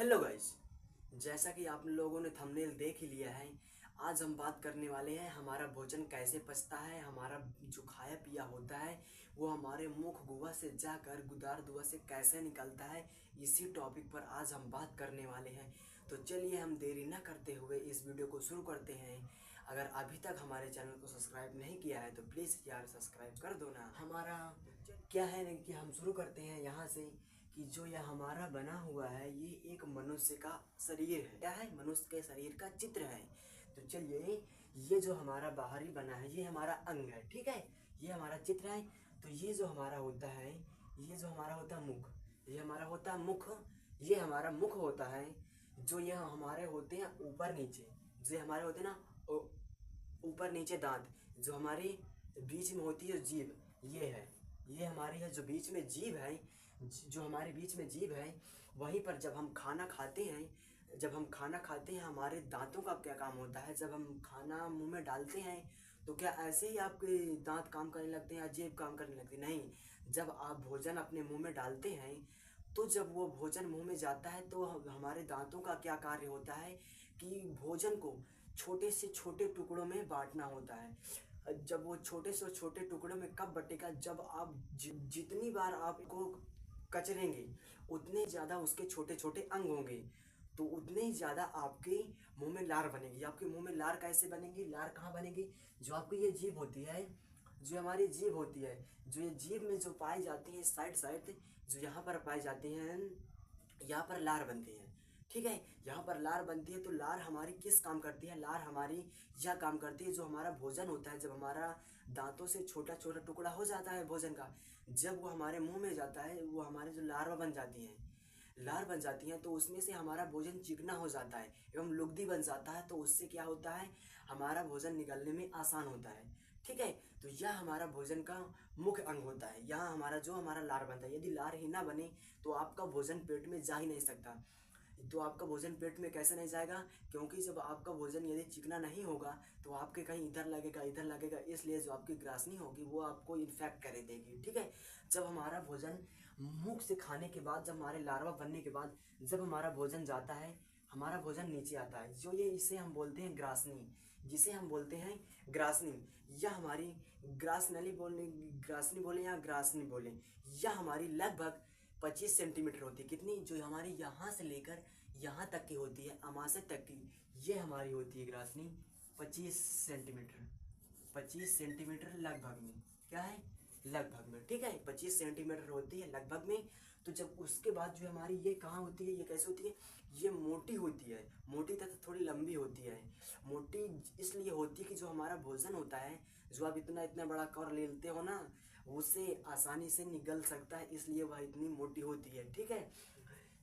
Hello guys, जैसा कि आप लोगों ने थंबनेल देख ही लिया है। आज हम बात करने वाले हैं हमारा भोजन कैसे पचता है। हमारा जो खाया पिया होता है वो हमारे मुख गुहा से जाकर गुदार दुआ से कैसे निकलता है, इसी टॉपिक पर आज हम बात करने वाले हैं। तो चलिए हम देरी न करते हुए इस वीडियो को शुरू करते हैं। अगर अभी तक हमारे चैनल को सब्सक्राइब नहीं किया है तो प्लीज़ यार सब्सक्राइब कर दो ना। हमारा क्या है कि हम शुरू करते हैं यहाँ से कि जो यह हमारा बना हुआ है ये एक मनुष्य का शरीर है। क्या है? मनुष्य के शरीर का चित्र है। तो चलिए, ये जो हमारा बाहरी बना है ये हमारा अंग है, ठीक है। ये हमारा चित्र है। तो ये जो हमारा होता है, ये जो हमारा होता है मुख, ये हमारा होता है मुख। ये हमारा मुख होता है। जो यह हमारे होते हैं ऊपर नीचे, जो हमारे होते हैं ना ऊपर नीचे दांत, जो हमारी बीच में होती है जीभ, ये है। ये हमारी है जो बीच में जीभ है, जो हमारे बीच में जीभ है। वहीं पर जब हम खाना खाते हैं, हमारे दांतों का क्या काम होता है। जब हम खाना मुंह में डालते हैं तो क्या ऐसे ही आपके दांत काम करने लगते हैं या जीभ काम करने लगती है? नहीं। जब आप भोजन अपने मुंह में डालते हैं तो जब वो भोजन मुंह में जाता है तो हमारे दांतों का क्या कार्य होता है कि भोजन को छोटे से छोटे टुकड़ों में बांटना होता है। जब वो छोटे से छोटे टुकड़ों में कब बटेगा? जब आप जितनी बार आपको कचरेंगे उतने ज़्यादा उसके छोटे छोटे अंग होंगे, तो उतने ही ज़्यादा आपके मुंह में लार बनेगी। आपके मुंह में लार कैसे बनेगी? लार कहाँ बनेगी? जो आपकी ये जीभ होती है, जो हमारी जीभ होती है, जो ये जीभ में जो पाई जाती है साइड साइड, जो यहाँ पर पाई जाती हैं, यहाँ पर लार बनती हैं, ठीक है। यहाँ पर लार बनती है। तो लार हमारी किस काम करती है? लार हमारी यह काम करती है, जो हमारा भोजन होता है, जब हमारा दांतों से छोटा छोटा टुकड़ा हो जाता है भोजन का, जब वो हमारे मुंह में जाता है, वो हमारे जो लार्वा बन जाती हैं, लार बन जाती हैं, तो उसमें से हमारा भोजन चिकना हो जाता है एवं लुगदी बन जाता है। तो उससे क्या होता है? हमारा भोजन निगलने में आसान होता है, ठीक है। तो यह हमारा भोजन का मुख्य अंग होता है। यहाँ हमारा जो हमारा लार बनता है, यदि लार ही ना बने तो आपका भोजन पेट में जा ही नहीं सकता। तो आपका भोजन पेट में कैसे नहीं जाएगा? क्योंकि जब आपका भोजन यदि चिकना नहीं होगा तो आपके कहीं इधर लगेगा, इसलिए जो आपकी ग्रासनी होगी वो आपको इन्फेक्ट कर देगी, ठीक है। जब हमारा भोजन मुख से खाने के बाद, जब हमारे लार्वा बनने के बाद जब हमारा भोजन जाता है, हमारा भोजन नीचे आता है, जो ये इसे हम बोलते हैं ग्रासनी, जिसे हम बोलते हैं ग्रासनी। यह हमारी ग्रासनी बोले या ग्रासनी बोले, यह हमारी लगभग 25 सेंटीमीटर होती है। कितनी? जो हमारी यहाँ से लेकर यहाँ तक की होती है, अमाशय तक की, ये हमारी होती है ग्रासनी 25 सेंटीमीटर। 25 सेंटीमीटर लगभग में, क्या है? लगभग में, ठीक है। 25 सेंटीमीटर होती है लगभग में। तो जब उसके बाद जो हमारी ये कहाँ होती है, ये कैसे होती है? ये मोटी होती है, मोटी तथा थोड़ी लंबी होती है। मोटी इसलिए होती है कि जो हमारा भोजन होता है, जो आप इतना इतना बड़ा कवर ले लेते हो ना, उसे आसानी से निगल सकता है, इसलिए वह इतनी मोटी होती है, ठीक है।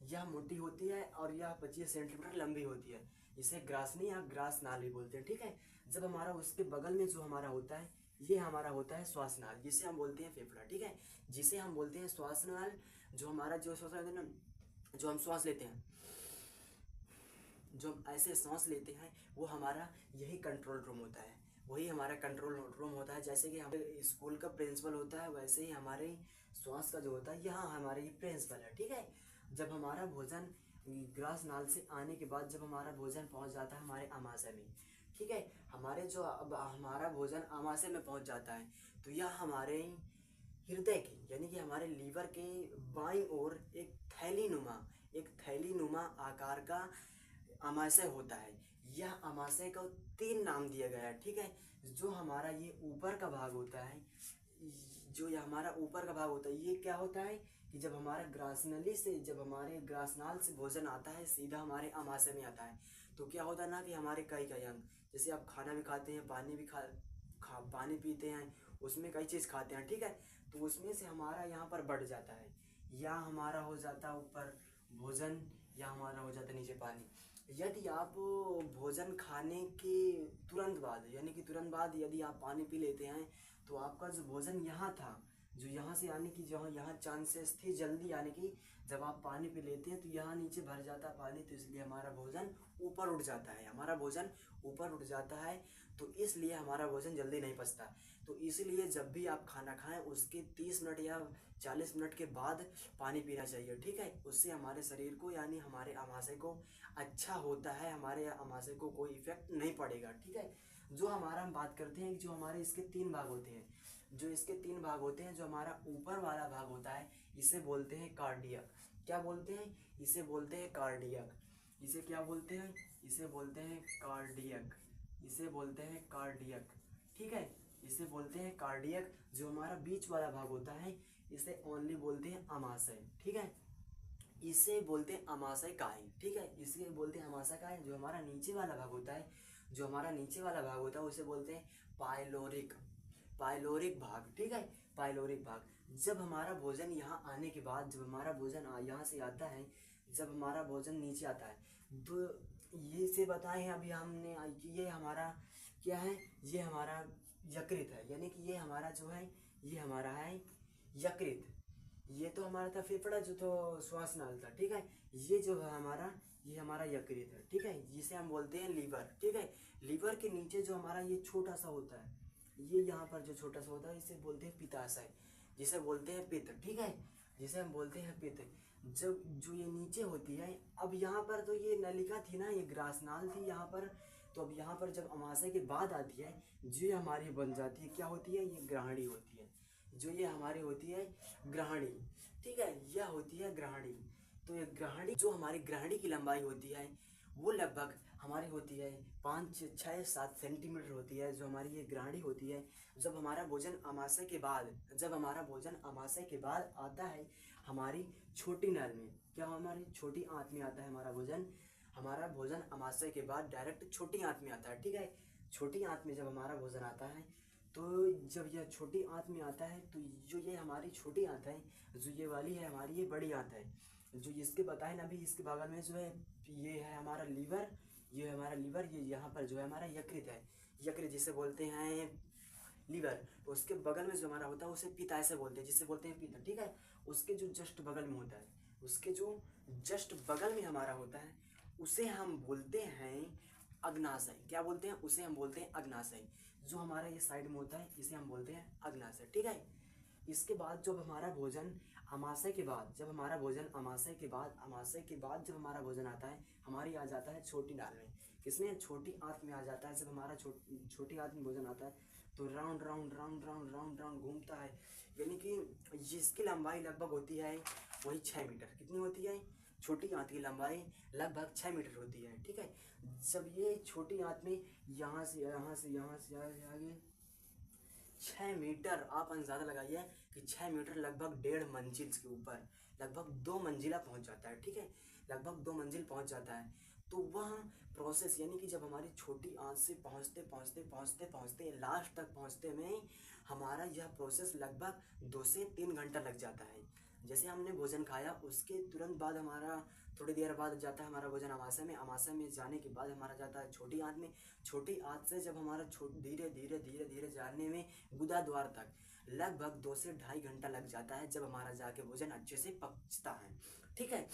यह मोटी होती है और यह 25 सेंटीमीटर लंबी होती है। इसे ग्रासनी या ग्रास नाल भी बोलते हैं, ठीक है। जब हमारा उसके बगल में जो हमारा होता है, ये हमारा होता है श्वास नाल, जिसे हम बोलते हैं फेफड़ा, ठीक है। जिसे हम बोलते हैं श्वास नाल। जो हमारा जो श्वास लेते हैं ना, जो हम श्वास लेते हैं, जो हम ऐसे सांस लेते हैं, वो हमारा यही कंट्रोल रूम होता है। वही हमारा कंट्रोल रूम होता है। जैसे कि हमारे स्कूल का प्रिंसिपल होता है, वैसे ही हमारे श्वास का जो होता है, यहाँ हमारे ये प्रिंसिपल है, ठीक है। जब हमारा भोजन ग्रास नाल से आने के बाद जब हमारा भोजन पहुंच जाता है हमारे आमाशय में, ठीक है, हमारे जो अब हमारा भोजन आमाशय में पहुंच जाता है, तो यह हमारे हृदय के यानी कि हमारे लीवर के बाईं ओर एक थैली नुमा आकार का अमाशय होता है। यह अमाशय को 3 नाम दिया गया है, ठीक है। जो हमारा ये ऊपर का भाग होता है, जो ये हमारा ऊपर का भाग होता है, ये क्या होता है कि जब हमारे ग्रासनाल से भोजन आता है सीधा हमारे अमाशय में आता है, तो क्या होता है ना कि हमारे कई कई अंग, जैसे आप खाना भी खाते हैं, पानी पीते हैं, उसमें कई चीज़ खाते हैं, ठीक है। तो उसमें से हमारा यहाँ पर बढ़ जाता है, या हमारा हो जाता है ऊपर भोजन, या हमारा हो जाता है नीचे पानी। यदि आप भोजन खाने के तुरंत बाद, यानी कि तुरंत बाद यदि आप पानी पी लेते हैं, तो आपका जो भोजन यहाँ था, जो यहाँ से आने की जहाँ यहाँ चांसेस थी जल्दी आने की, जब आप पानी पे लेते हैं तो यहाँ नीचे भर जाता है पानी, तो इसलिए हमारा भोजन ऊपर उठ जाता है, हमारा भोजन ऊपर उठ जाता है, तो इसलिए हमारा भोजन जल्दी नहीं पचता। तो इसलिए जब भी आप खाना खाएं उसके 30 मिनट या 40 मिनट के बाद पानी पीना चाहिए, ठीक है। उससे हमारे शरीर को यानी हमारे आमाशय को अच्छा होता है, हमारे आमाशय को कोई इफेक्ट नहीं पड़ेगा, ठीक है। जो हमारा हम बात करते हैं, जो हमारे इसके 3 भाग होते हैं, जो इसके 3 भाग होते हैं, जो हमारा ऊपर वाला भाग होता है इसे बोलते हैं कार्डियक। क्या बोलते हैं? इसे बोलते हैं कार्डियक। इसे क्या बोलते हैं? इसे बोलते हैं कार्डियक। इसे बोलते हैं कार्डियक, ठीक है। इसे बोलते हैं कार्डियक। जो हमारा बीच वाला भाग होता है इसे ओनली बोलते हैं अमाशय, ठीक है। इसे बोलते हैं अमाशय काय, ठीक है। इसे बोलते हैं अमाशय काय। जो हमारा नीचे वाला भाग होता है, जो हमारा नीचे वाला भाग होता है उसे बोलते हैं पाइलोरिक, पाइलोरिक भाग, ठीक है। पाइलोरिक भाग। जब हमारा भोजन यहाँ आने के बाद, जब हमारा भोजन यहाँ से आता है, जब हमारा भोजन नीचे आता है, तो ये से बताए हैं अभी हमने कि ये हमारा क्या है, ये हमारा यकृत है, यानी कि ये हमारा जो है, ये हमारा है यकृत। ये तो हमारा था फेफड़ा, जो तो श्वास नाल था, ठीक है। ये जो है हमारा, ये हमारा यकृत है, ठीक है, जिसे हम बोलते हैं लीवर, ठीक है। लीवर के नीचे जो हमारा ये छोटा सा होता है, ये यहाँ पर जो छोटा सा होता है इसे बोलते हैं पित्ताशय, जिसे बोलते हैं पित्त, ठीक है, जिसे हम बोलते हैं पित्त। जब जो ये नीचे होती है, अब यहाँ पर तो ये नलिका थी ना, ये ग्रासनाल थी यहाँ पर, तो अब यहाँ पर जब अमाशय के बाद आती है, जो हमारी बन जाती है, क्या होती है, ये ग्रहणी होती है। जो ये हमारी होती है ग्रहणी, ठीक है, यह होती है ग्रहणी। तो ये ग्रहणी, जो हमारी ग्रहणी की लंबाई होती है वो लगभग हमारी होती है 5-6-7 सेंटीमीटर होती है, जो हमारी ये ग्रहणी होती है। जब हमारा भोजन अमाशय के बाद, जब हमारा भोजन अमाशय के बाद आता है हमारी छोटी नल में, क्या हमारी छोटी आंत में आता है हमारा भोजन, हमारा भोजन अमाशय के बाद डायरेक्ट छोटी आंत में आता है, ठीक है। छोटी आंत में जब हमारा भोजन आता है, तो जब यह छोटी आंत में आता है, तो जो ये हमारी छोटी आंत है, जो ये वाली है हमारी, ये बड़ी आंत है। जो इसके बताए ना अभी, इसके बगल में जो है ये है हमारा लीवर, ये है हमारा लीवर, ये यहाँ पर जो है हमारा यकृत है, यकृत जिसे बोलते हैं लीवर। तो उसके बगल में जो हमारा होता है उसे पित्ताशय बोलते हैं, जिसे बोलते हैं पित्त, ठीक है। उसके जो जस्ट बगल में होता है, उसके जो जस्ट बगल में हमारा होता है उसे हम बोलते हैं अग्नाशय। क्या बोलते हैं? उसे हम बोलते हैं अग्नाशय। जो हमारा ये साइड में होता है इसे हम बोलते हैं अग्नाशय, ठीक है। इसके बाद जब हमारा भोजन अमाशय के बाद, जब हमारा भोजन अमाशय के बाद, अमाशय के बाद जब हमारा भोजन आता है, हमारी आ जाता है छोटी नाल में, किसमें? छोटी आंत में आ जाता है। जब हमारा छोटी आंत में भोजन आता है तो round round round round round round घूमता है, यानी कि जिसकी लंबाई लगभग होती है वही 6 मीटर। कितनी होती है? छोटी आंत की लंबाई लगभग 6 मीटर होती है, ठीक है। जब ये छोटी आंत में यहाँ से यहाँ से यहाँ से आगे 6 मीटर, आप अंदाजा लगाइए कि 6 मीटर लगभग 1.5 मंजिल के ऊपर, लगभग 2 मंजिला पहुंच जाता है, ठीक है, लगभग 2 मंजिल पहुंच जाता है। तो वह प्रोसेस, यानी कि जब हमारी छोटी आंच से पहुंचते पहुंचते पहुंचते पहुंचते लास्ट तक पहुंचते में हमारा यह प्रोसेस लगभग 2 से 3 घंटा लग जाता है। जैसे हमने भोजन खाया उसके तुरंत बाद हमारा, थोड़ी देर बाद जाता है हमारा भोजन अमाशय में, अमाशय में जाने के बाद हमारा जाता है छोटी आंत में, छोटी आंत से जब हमारा धीरे धीरे धीरे धीरे जाने में गुदा द्वार तक लगभग 2 से 2.5 घंटा लग जाता है, जब हमारा जाके भोजन अच्छे से पचता है, ठीक है।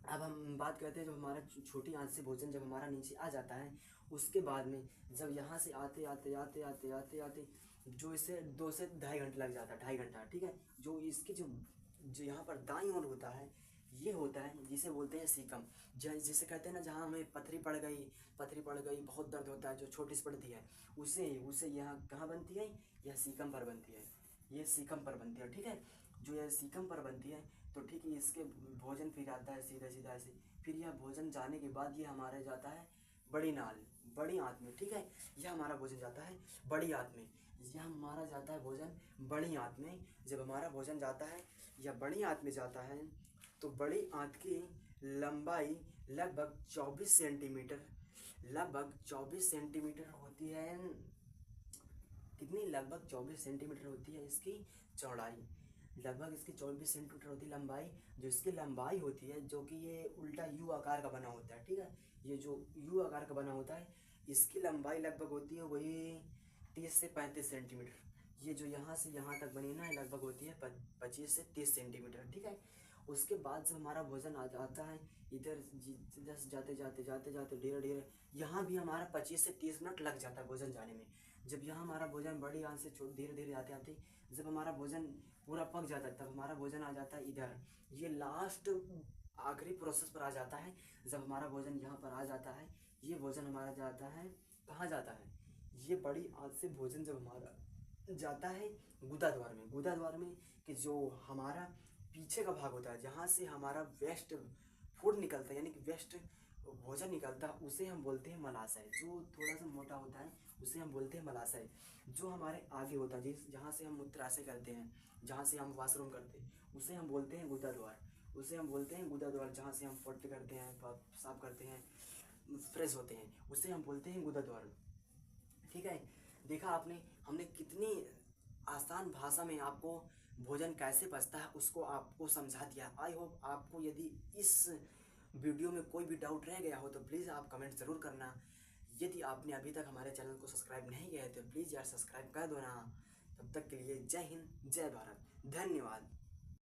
अब हम बात करते हैं जब हमारा छोटी आंत से भोजन जब हमारा नीचे आ जाता है, उसके बाद में जब यहाँ से आते आते आते आते आते आते जो इसे 2 से 2.5 घंटे लग जाता है, 2.5 घंटा, ठीक है। जो इसकी जो यहाँ पर दाईं ओर होता है, ये होता है जिसे बोलते हैं सीकम। जिसे कहते हैं ना, जहाँ हमें पथरी पड़ गई, बहुत दर्द होता है, जो छोटी सी पड़ती है, उसे यहाँ कहाँ बनती है? यह सीकम पर बनती है, ये सीकम पर बनती है, ठीक है। जो यह सीकम पर बनती है, तो ठीक है, इसके भोजन फिर आता है सीधा सीधा ऐसे, फिर यह भोजन जाने के बाद ये हमारे जाता है बड़ी नाल, बड़ी आंत में, ठीक है। यह हमारा भोजन जाता है बड़ी आंत में, यह हमारा जाता है भोजन बड़ी आंत में। जब हमारा भोजन जाता है या बड़ी आंत में जाता है, तो बड़ी आंत की लंबाई लगभग 24 सेंटीमीटर, लगभग 24 सेंटीमीटर होती है। कितनी? लगभग 24 सेंटीमीटर होती है इसकी चौड़ाई, लगभग इसकी 24 सेंटीमीटर होती है लंबाई। जो इसकी लंबाई होती है, जो कि ये उल्टा यू आकार का बना होता है, ठीक है, ये जो यू आकार का बना होता है, इसकी लंबाई लगभग होती है वही 30 से 35 सेंटीमीटर। ये जो यहाँ से यहाँ तक बनी ना लगभग होती है 25 से 30 सेंटीमीटर, ठीक है। उसके बाद जब हमारा भोजन आ जाता है इधर जस्ट जाते जाते जाते जाते धीरे धीरे यहाँ भी हमारा 25 से 30 मिनट लग जाता है भोजन जाने में। जब यहाँ हमारा भोजन बड़ी आंच से धीरे धीरे आते आते जब हमारा भोजन पूरा पक जाता है तब हमारा भोजन आ जाता है इधर। ये लास्ट आखिरी प्रोसेस पर आ जाता है। जब हमारा भोजन यहाँ पर आ जाता है, ये भोजन हमारा जाता है कहाँ जाता है, ये बड़ी आंच से भोजन जब हमारा जाता है गुदा द्वार में। गुदा द्वार में कि जो हमारा पीछे का भाग होता है जहाँ से हमारा वेस्ट फूड निकलता है, यानी कि वेस्ट भोजन निकलता है, उसे हम बोलते हैं मलाशय। जो थोड़ा सा मोटा होता है उसे हम बोलते हैं मलाशय। जो हमारे आगे होता है जहाँ से हम मूत्राशय करते हैं, जहाँ से हम वॉशरूम करते हैं, उसे हम बोलते हैं गुदा द्वार। उसे हम बोलते हैं गुदा द्वार। जहाँ से हम फट करते हैं, साफ करते हैं, फ्रेश होते हैं, उसे हम बोलते हैं गुदा द्वार, ठीक है। देखा आपने, हमने कितनी आसान भाषा में आपको भोजन कैसे पचता है उसको आपको समझा दिया। आई होप आपको यदि इस वीडियो में कोई भी डाउट रह गया हो तो प्लीज़ आप कमेंट ज़रूर करना। यदि आपने अभी तक हमारे चैनल को सब्सक्राइब नहीं किया है तो प्लीज़ यार सब्सक्राइब कर दो ना। तब तक के लिए जय हिंद, जय भारत, धन्यवाद।